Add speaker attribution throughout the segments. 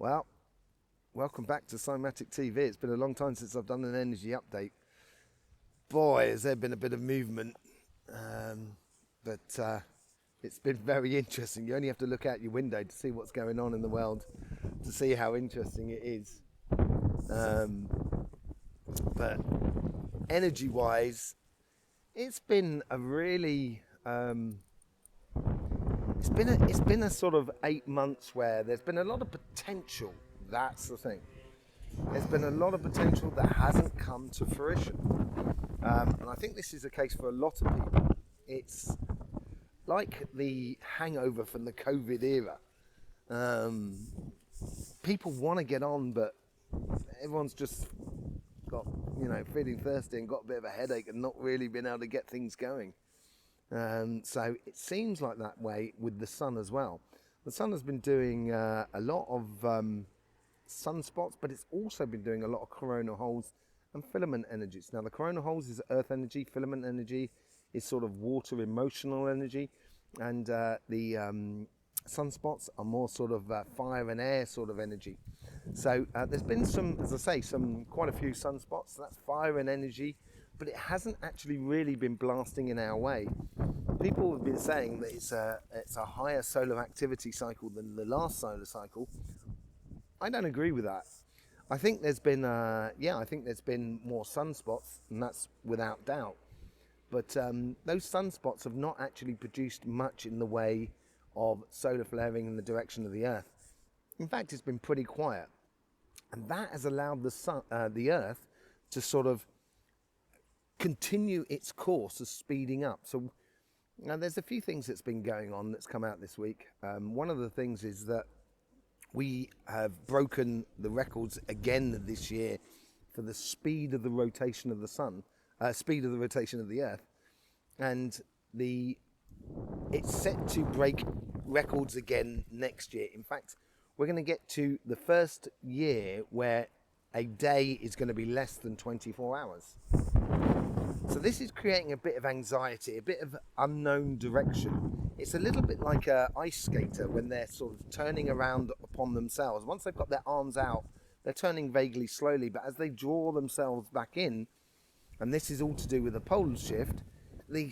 Speaker 1: Well, welcome back to Cymatic TV. It's been a long time since I've done an energy update. Boy, has there been a bit of movement, but it's been very interesting. You only have to look out your window to see what's going on in the world, to see how interesting it is. But energy-wise, it's been a really it's been a sort of 8 months where there's been a lot of potential. That's the thing. There's been a lot of potential that hasn't come to fruition, and I think this is the case for a lot of people. It's like the hangover from the COVID era. People want to get on, but everyone's just got, feeling thirsty and got a bit of a headache and not really been able to get things going. So it seems like that way with the sun as well. The sun has been doing a lot of sunspots, but it's also been doing a lot of coronal holes and filament energies. Now the coronal holes is earth energy, filament energy is sort of water emotional energy, and the sunspots are more sort of fire and air sort of energy. So there's been some, as I say, quite a few sunspots. So that's fire and energy, but it hasn't actually really been blasting in our way. People have been saying that it's a higher solar activity cycle than the last solar cycle. I don't agree with that. I think there's been more sunspots, and that's without doubt. But those sunspots have not actually produced much in the way of solar flaring in the direction of the Earth. In fact, it's been pretty quiet, and that has allowed the Earth to sort of continue its course of speeding up. So now there's a few things that's been going on that's come out this week. One of the things is that we have broken the records again this year for the speed of the rotation of the sun, speed of the rotation of the Earth, and it's set to break records again next year. In fact, we're going to get to the first year where a day is going to be less than 24 hours. So this is creating a bit of anxiety, a bit of unknown direction. It's a little bit like an ice skater when they're sort of turning around upon themselves. Once they've got their arms out, they're turning vaguely slowly, but as they draw themselves back in, and this is all to do with the pole shift, they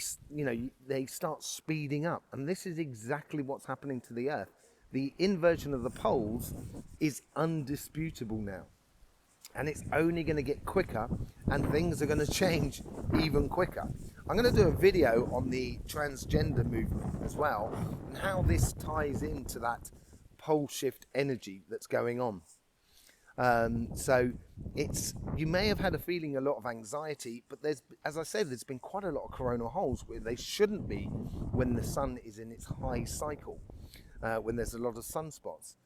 Speaker 1: start speeding up. And this is exactly what's happening to the Earth. The inversion of the poles is undisputable now. And it's only going to get quicker, and things are going to change even quicker. I'm going to do a video on the transgender movement as well, and how this ties into that pole shift energy that's going on. So you may have had a feeling a lot of anxiety, but as I said, there's been quite a lot of coronal holes where they shouldn't be when the sun is in its high cycle, when there's a lot of sunspots.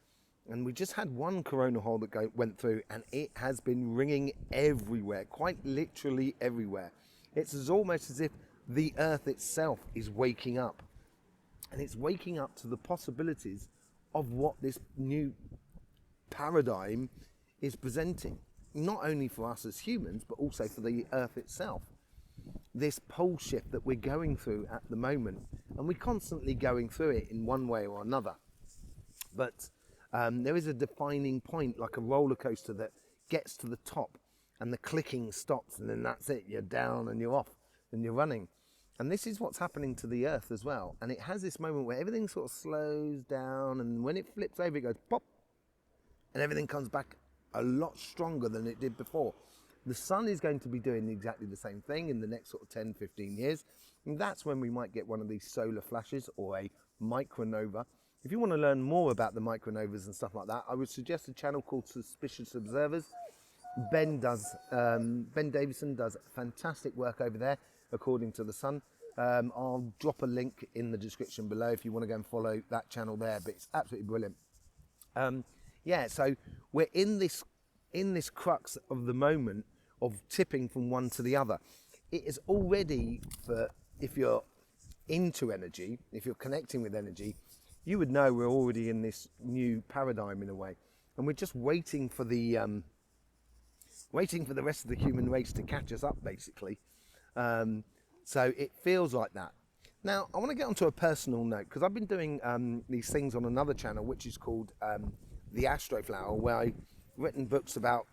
Speaker 1: And we just had one coronal hole that went through, and it has been ringing everywhere, quite literally everywhere. It's almost as if the Earth itself is waking up, and it's waking up to the possibilities of what this new paradigm is presenting, not only for us as humans, but also for the Earth itself. This pole shift that we're going through at the moment, and we're constantly going through it in one way or another. But there is a defining point, like a roller coaster, that gets to the top and the clicking stops, and then that's it. You're down and you're off and you're running. And this is what's happening to the Earth as well. And it has this moment where everything sort of slows down, and when it flips over, it goes pop, and everything comes back a lot stronger than it did before. The sun is going to be doing exactly the same thing in the next sort of 10, 15 years. And that's when we might get one of these solar flashes or a micronova. If you want to learn more about the micronovas and stuff like that, I would suggest a channel called Suspicious Observers. Ben Davison does fantastic work over there, according to the sun. I'll drop a link in the description below if you want to go and follow that channel there, but it's absolutely brilliant. So we're in this crux of the moment of tipping from one to the other. It is already, if you're into energy, if you're connecting with energy, you would know we're already in this new paradigm in a way, and we're just waiting for the rest of the human race to catch us up, basically. So it feels like that. Now, I want to get onto a personal note, because I've been doing these things on another channel, which is called the Astroflower, where I've written books about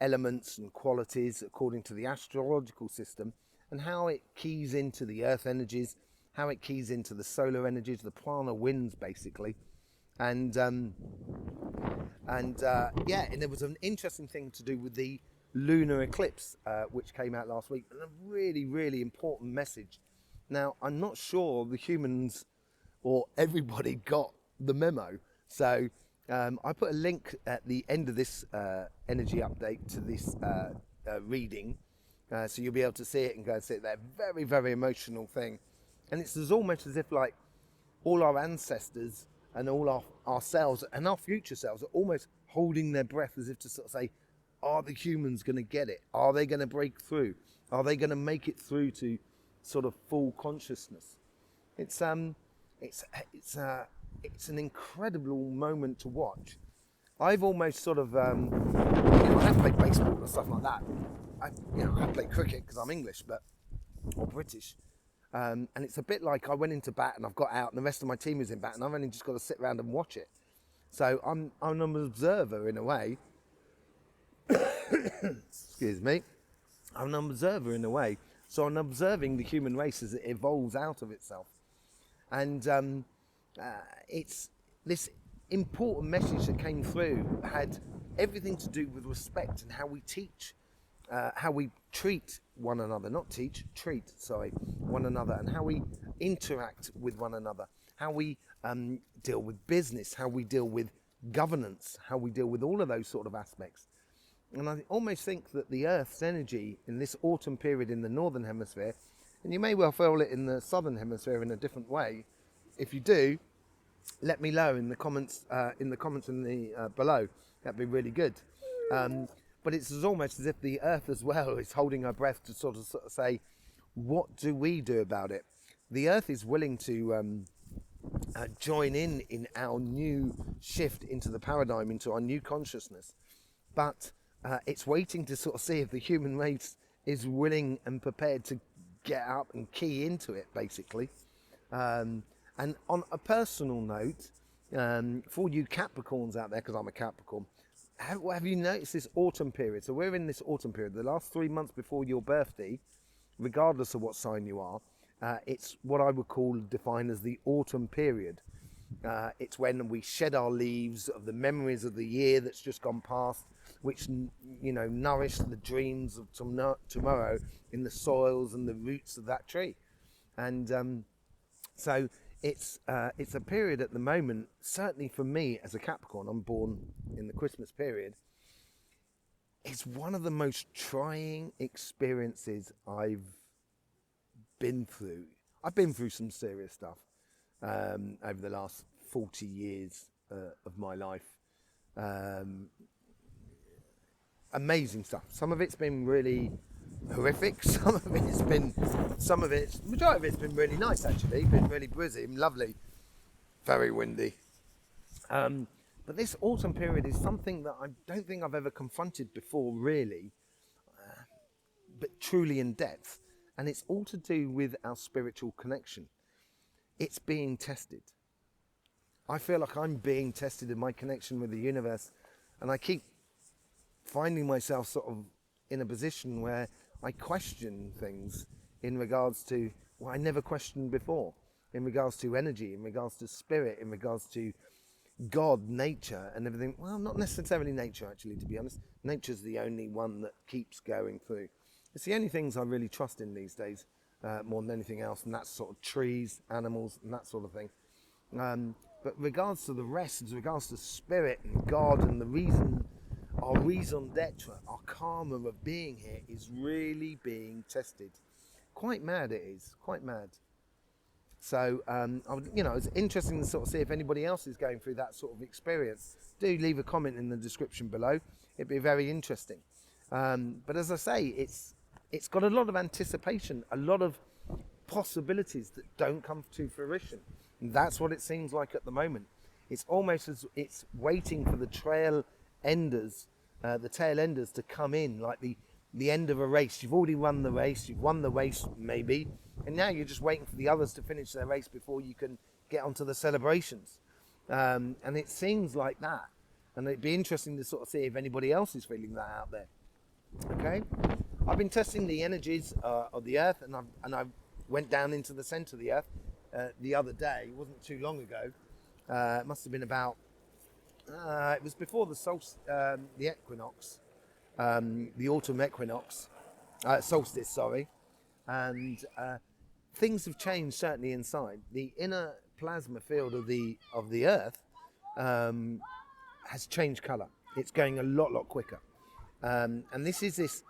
Speaker 1: elements and qualities according to the astrological system, and how it keys into the earth energies, how it keys into the solar energies, the prana winds basically. And there was an interesting thing to do with the lunar eclipse, which came out last week, and a really, really important message. Now, I'm not sure the humans or everybody got the memo, so I put a link at the end of this energy update to this reading, so you'll be able to see it and go and see it there. Very, very emotional thing, and it's almost as if like all our ancestors and all ourselves and our future selves are almost holding their breath, as if to sort of say, are the humans going to get it? Are they going to break through? Are they going to make it through to sort of full consciousness? It's an incredible moment to watch. I've almost sort of, I play baseball and stuff like that. I play cricket because I'm English, or British. And it's a bit like I went into bat and I've got out and the rest of my team is in bat and I've only just got to sit around and watch it. So I'm an observer in a way. Excuse me. I'm an observer in a way. So I'm observing the human race as it evolves out of itself. And it's this important message that came through had everything to do with respect and how we teach, how we treat one another, treat one another, and how we interact with one another, how we deal with business, how we deal with governance, how we deal with all of those sort of aspects. And I almost think that the Earth's energy in this autumn period in the northern hemisphere, and you may well feel it in the southern hemisphere in a different way. If you do, let me know in the comments below. That'd be really good. But it's almost as if the Earth as well is holding her breath to sort of say, what do we do about it? The Earth is willing to join in our new shift into the paradigm, into our new consciousness, but it's waiting to sort of see if the human race is willing and prepared to get up and key into it, basically. And on a personal note, for you Capricorns out there, because I'm a Capricorn, have you noticed this autumn period? So we're in this autumn period, the last 3 months before your birthday, regardless of what sign you are. It's what I would define as the autumn period. It's when we shed our leaves of the memories of the year that's just gone past, which nourish the dreams of tomorrow in the soils and the roots of that tree. And so it's a period at the moment, certainly for me as a Capricorn, I'm born in the Christmas period, it's one of the most trying experiences I've been through. I've been through some serious stuff over the last 40 years of my life. Amazing stuff. Some of it's been really horrific. Majority of it's been really nice actually. Been really busy and lovely. Very windy. But this autumn period is something that I don't think I've ever confronted before, really, but truly in depth. And it's all to do with our spiritual connection. It's being tested. I feel like I'm being tested in my connection with the universe, and I keep finding myself sort of in a position where I question things in regards to what I never questioned before, in regards to energy, in regards to spirit, in regards to God, nature and everything. Well, not necessarily nature actually, to be honest. Nature's the only one that keeps going through. It's the only things I really trust in these days, more than anything else, and that's sort of trees, animals and that sort of thing. But regards to the rest, as regards to spirit and God and the reason, our raison d'etre, our karma of being here is really being tested. Quite mad it is, quite mad. So, it's interesting to sort of see if anybody else is going through that sort of experience. Do leave a comment in the description below. It'd be very interesting. But as I say, it's got a lot of anticipation, a lot of possibilities that don't come to fruition. And that's what it seems like at the moment. It's almost as it's waiting for the tail enders to come in, like the end of a race. You've already run the race, you've won the race maybe, and now you're just waiting for the others to finish their race before you can get onto the celebrations. And it seems like that. And it'd be interesting to sort of see if anybody else is feeling that out there. Okay, I've been testing the energies of the Earth, and I went down into the centre of the Earth the other day. It wasn't too long ago. It must have been about. It was before the the equinox, the autumn equinox, solstice. Sorry, and things have changed certainly inside. The inner plasma field of the Earth has changed colour. It's going a lot quicker. And this is this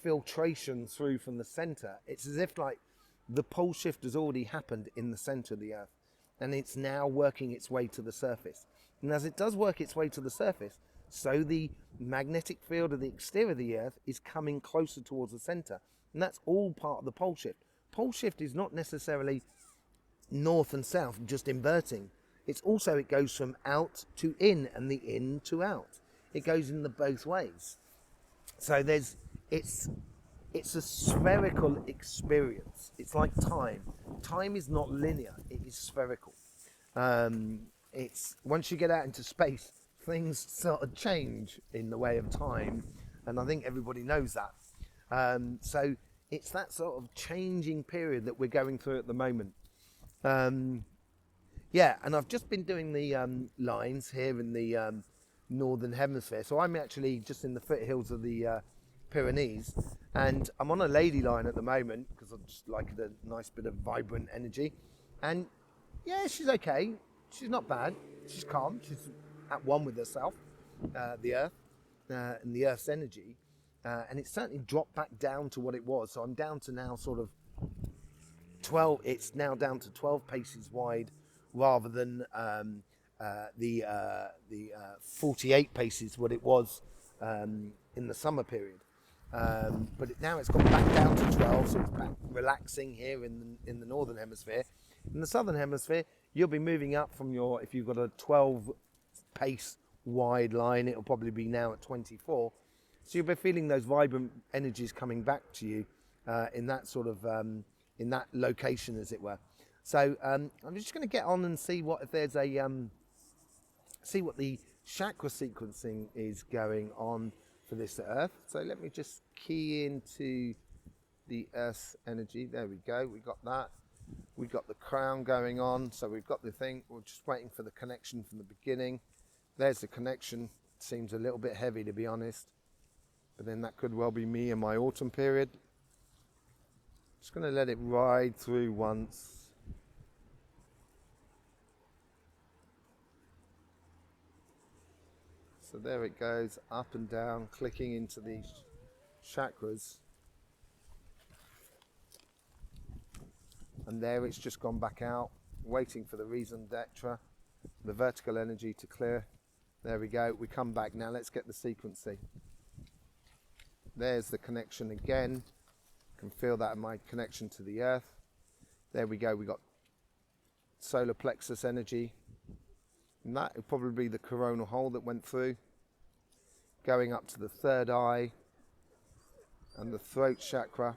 Speaker 1: filtration through from the centre. It's as if like the pole shift has already happened in the centre of the Earth, and it's now working its way to the surface. And as it does work its way to the surface, so the magnetic field of the exterior of the Earth is coming closer towards the centre. And that's all part of the pole shift. Pole shift is not necessarily north and south, just inverting. It's also, it goes from out to in and the in to out. It goes in the both ways. So it's a spherical experience. It's like time. Time is not linear, it is spherical. It's once you get out into space, things sort of change in the way of time, and I think everybody knows that. So it's that sort of changing period that we're going through at the moment. Yeah, and I've just been doing the lines here in the northern hemisphere. So I'm actually just in the foothills of the Pyrenees, and I'm on a lady line at the moment because I just like a nice bit of vibrant energy. And yeah, she's okay. She's not bad. She's calm. She's at one with herself, the Earth, and the Earth's energy. And it's certainly dropped back down to what it was. So I'm down to now sort of 12. It's now down to 12 paces wide, rather than the 48 paces what it was in the summer period. But now it's gone back down to 12, so it's back relaxing here in the northern hemisphere. In the southern hemisphere, you'll be moving up from if you've got a 12 pace wide line, it'll probably be now at 24. So you'll be feeling those vibrant energies coming back to you in that sort of in that location, as it were. So I'm just going to get on and see if there's see what the chakra sequencing is going on for this Earth. So let me just key into the Earth's energy. There we go. We got that. We got the crown going on. So we've got the thing. We're just waiting for the connection from the beginning. There's the connection. Seems a little bit heavy, to be honest. But then that could well be me in my autumn period. Just going to let it ride through once. So there it goes, up and down, clicking into these chakras. And there it's just gone back out, waiting for the raison d'etre, the vertical energy to clear. There we go, we come back now. Let's get the sequencing. There's the connection again. Can feel that in my connection to the Earth. There we go, we got solar plexus energy. And that would probably be the coronal hole that went through, going up to the third eye and the throat chakra.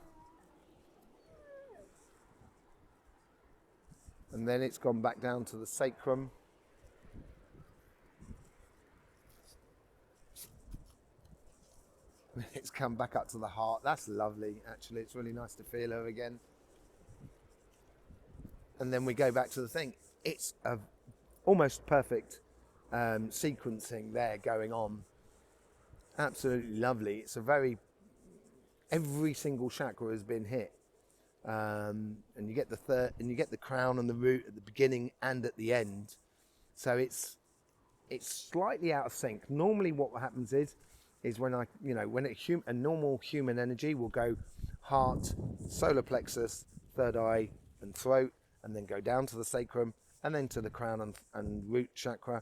Speaker 1: And then it's gone back down to the sacrum. It's come back up to the heart. That's lovely, actually. It's really nice to feel her again. And then we go back to the thing. It's a almost perfect sequencing there going on. Absolutely lovely. It's every single chakra has been hit. And you get the crown and the root at the beginning and at the end. So it's slightly out of sync. Normally what happens is when a normal human energy will go heart, solar plexus, third eye and throat, and then go down to the sacrum, and then to the crown and root chakra,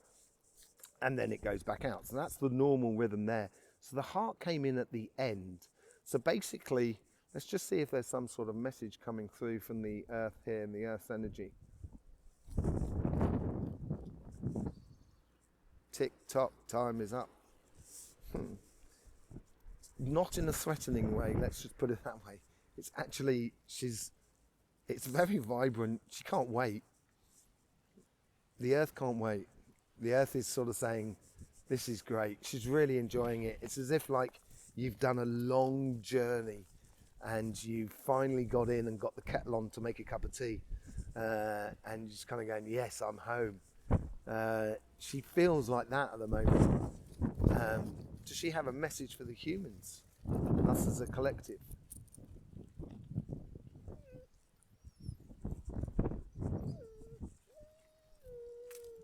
Speaker 1: and then it goes back out. So that's the normal rhythm there. So the heart came in at the end. So basically, let's just see if there's some sort of message coming through from the Earth here and the Earth's energy. Tick tock, time is up. Not in a threatening way, let's just put it that way. It's actually, it's very vibrant. She can't wait. The earth can't wait. The earth is sort of saying, this is great. She's really enjoying it. It's as if like you've done a long journey and you finally got in and got the kettle on to make a cup of tea. And you're just kind of going, yes, I'm home. She feels like that at the moment. Does she have a message for the humans, us as a collective?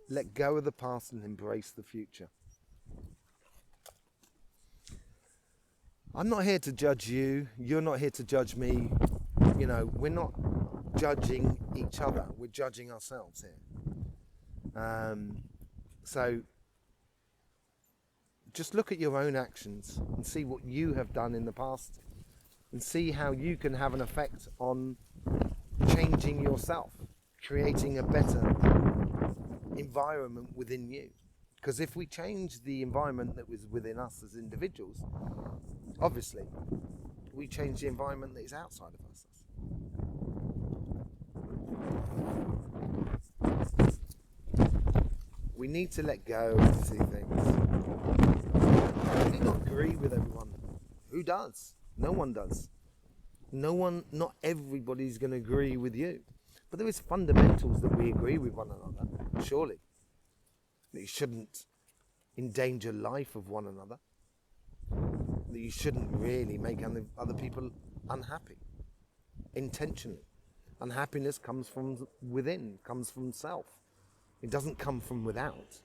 Speaker 1: Let go of the past and embrace the future. I'm not here to judge you. You're not here to judge me. You know, we're not judging each other. We're judging ourselves here. So just look at your own actions and see what you have done in the past and see how you can have an effect on changing yourself, creating a better environment within you. Because if we change the environment that was within us as individuals, obviously we change the environment that is outside of us. We need to let go of two things. I do not agree with everyone. Who does? No one does. Not everybody's going to agree with you. But there is fundamentals that we agree with one another, surely. That you shouldn't endanger life of one another. That you shouldn't really make other people unhappy, intentionally. Unhappiness comes from within, comes from self. It doesn't come from without.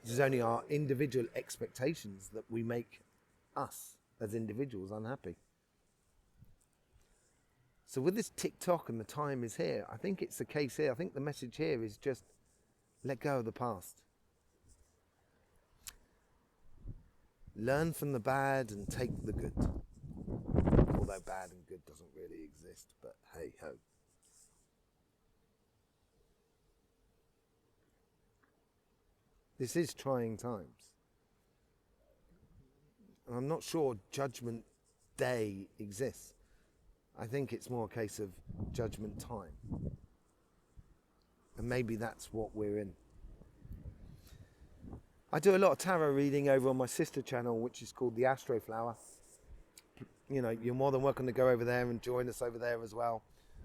Speaker 1: It is only our individual expectations that we make us as individuals unhappy. So with this TikTok and the time is here, I think it's the case here. I think the message here is just let go of the past. Learn from the bad and take the good. Although bad and good doesn't really exist, but hey ho. This is trying times. And I'm not sure Judgment Day exists. I think it's more a case of judgment time. And maybe that's what we're in. I do a lot of tarot reading over on my sister channel, which is called The Astro Flower. You know, you're more than welcome to go over there and join us over there as well.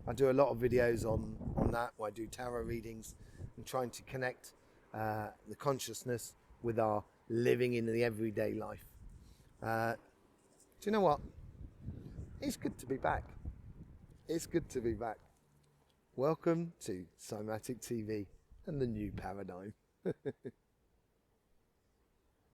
Speaker 1: I do a lot of videos on that, where I do tarot readings and trying to connect the consciousness with our living in the everyday life. Do you know what? It's good to be back. It's good to be back. Welcome to Cymatic TV and the new paradigm.